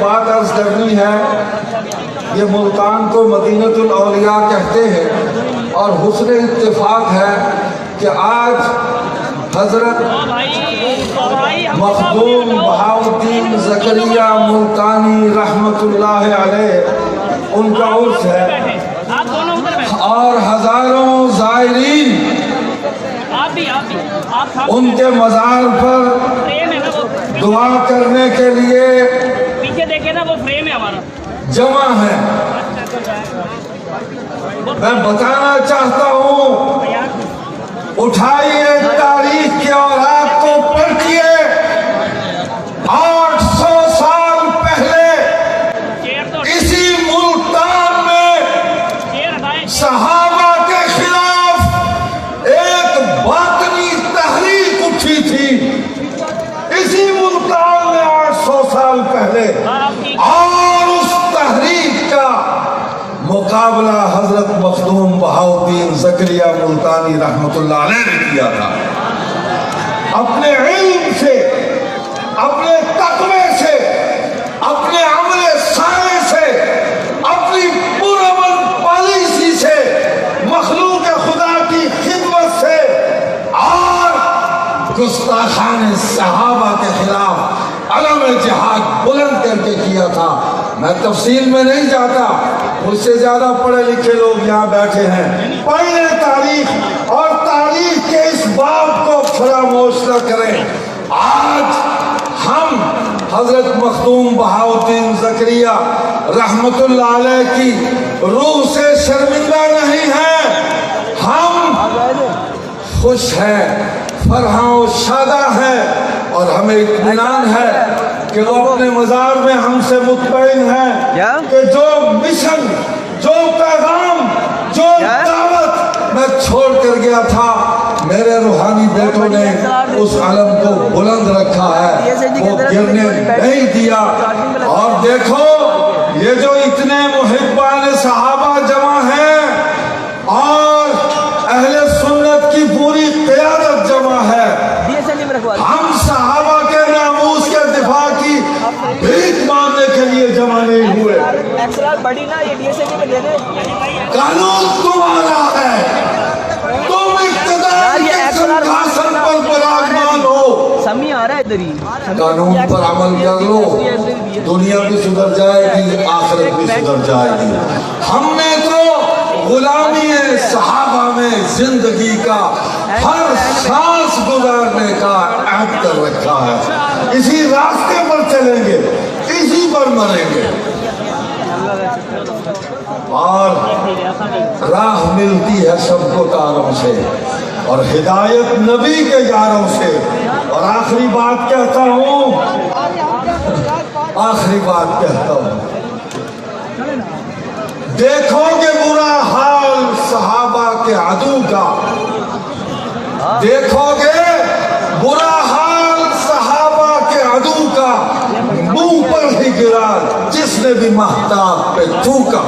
بات عرض کرنی ہے. یہ ملتان کو مدینۃ الاولیاء کہتے ہیں اور حسن اتفاق ہے کہ آج حضرت مخدوم بہاؤالدین زکریا ملتانی رحمت اللہ علیہ ان کا عرس ہے اور ہزاروں زائرین ان کے مزار پر دعا کرنے کے لیے پیچھے دیکھیں نا وہ فریم ہے ہمارا جمع ہے. میں بتانا چاہتا ہوں اٹھائیے تاریخ کے اوراق کو پلٹیے. 800 سال پہلے اسی ملتان میں صحابہ کے خلاف ایک باطنی تحریک اٹھی تھی. اسی ملتان میں 800 سال پہلے اور اس تحریک کا مقابلہ حضرت مخدوم بہاؤالدین زکریا ملتانی رحمت اللہ علیہ نے کیا تھا. اپنے علم سے، اپنے تقوی سے، اپنے عمل صالح سے، اپنی پرامن پالیسی سے، مخلوق خدا کی خدمت سے اور گستاخان صحابہ کے خلاف علم جہاد بلند کر کے کیا تھا. میں تفصیل میں نہیں جاتا، مجھ سے زیادہ پڑھے لکھے لوگ یہاں بیٹھے ہیں. پہلے تاریخ اور تاریخ کے اس باب کو فراموش نہ کریں. آج ہم حضرت مخدوم بہاؤالدین زکریا رحمت اللہ علیہ کی روح سے شرمندہ نہیں ہیں. ہم خوش ہیں، فرحاں و شادہ ہیں اور ہمیں اطمینان ہے کہ وہ اپنے مزار میں ہم سے مطمئن ہیں کہ جو مشن، جو پیغام، جو دعوت میں چھوڑ کر گیا تھا میرے روحانی بیٹوں نے اس علم کو بلند رکھا ہے، وہ گرنے نہیں دیا. اور دیکھو یہ جو اتنے محبان صحابہ جمع ہیں اور اہل سنت کی پوری قیادت جمع ہے، ہم صحابہ کے ناموس کے دفاع کی بھیک مانگنے کے لیے جمع نہیں ہوئے. قانون تمہارا ہے، تم اقتدار کے سنگھاسن پر براجمان ہو. قانون پر عمل کر لو، دنیا بھی سدھر جائے گی، آخرت بھی سدھر جائے گی. ہم نے تو غلامی صحابہ میں زندگی کا ہر سانس گزارنے کا عہد کر رکھا ہے. اسی راستے پر چلیں گے، اسی پر مریں گے اور راہ ملتی ہے سب کو تاروں سے اور ہدایت نبی کے یاروں سے. اور آخری بات کہتا ہوں، دیکھو گے برا حال صحابہ کے عدو کا، دیکھو گے برا حال صحابہ کے عدو کا، منہ پر ہی گرا جس نے بھی مہتاب پہ تھوکا.